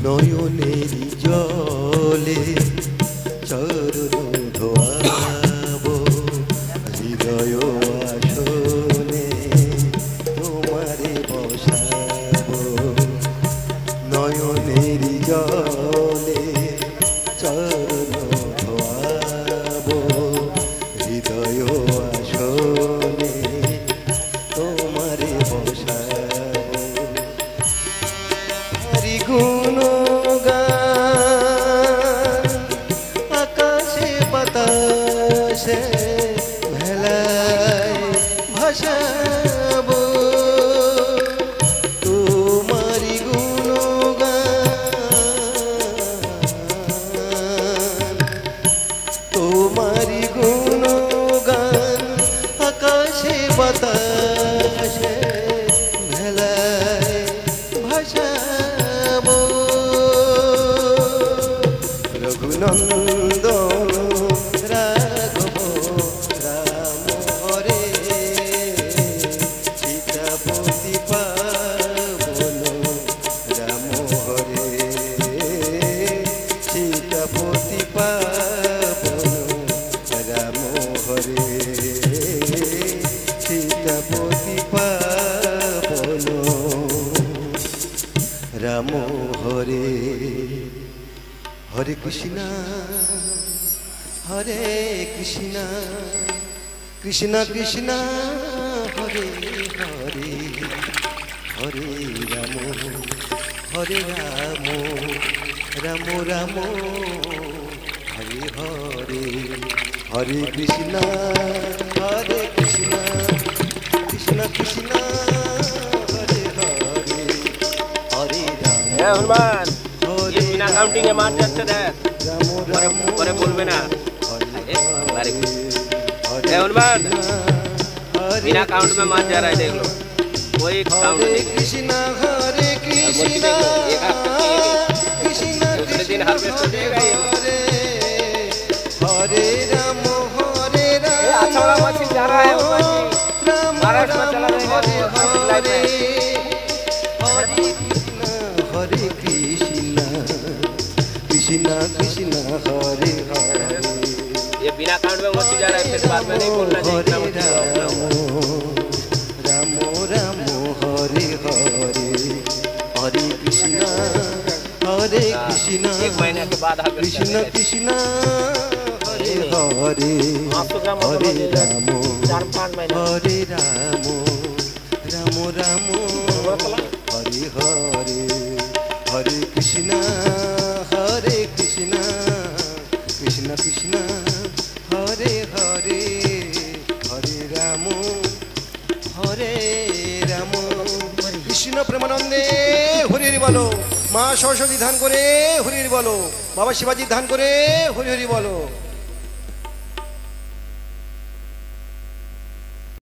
নয়নের জলে চরণ ধোয়াব হৃদয় আসনে তোমারে বসাব নয়নের জলে চরণ ধোয়াব হৃদয় আসনে তোমারে বসাব হরি গুণগান আকাশে বাতাসে ভেলায় ভাসাব তোমারি গুণগান তোমারি গুণগান আকাশে বাতাসে ভেলায় ভাসাব রঘুনন্দন রাঘব রাম হরে সীতাপতি পাবন রাম হরে সীতাপতি পাবন রাম হরে সীতাপতি পাবন রাম হরে হরে কৃষ্ণ হরে কৃষ্ণ কৃষ্ণ কৃষ্ণ হরে হরে হরে রাম হরে রাম রাম রাম হরে হরে হরে কৃষ্ণ কৃষ্ণ কৃষ্ণ হরে হরে হরে রাম হনুমান बिना काउंटिंग के मार जाते थे परे बोलबे ना हनुमान बिना काउंट में मार जा रहा है देख लो कोई काउंट नहीं कृष्णा हरे कृष्णा दूसरे दिन हार्वेस्ट हो जाएगा ये हरे राम अच्छा वाला मशीन जा रहा है महाराष्ट्र में चला जाएगा हरे कृष्णा कृष्णा कृष्णा हरे हरे ये बिना काउंट में मशीन जा रहा है फिर बाद में नहीं बोलना चाहिए राम राम हरे हरे हरे कृष्णा एक महीने के बाद कृष्ण कृष्ण हरे हरे हरे राम हरे राम राम राम हरे हरे हरे कृष्ण कृष्ण कृष्ण हरे हरे हरे राम কৃষ্ণ প্রেমানন্দে হরি হরি বলো মা সরস্বতী ধ্যান করে হরি হরি বলো বাবা শিবাজি ধ্যান করে হরি হরি বলো।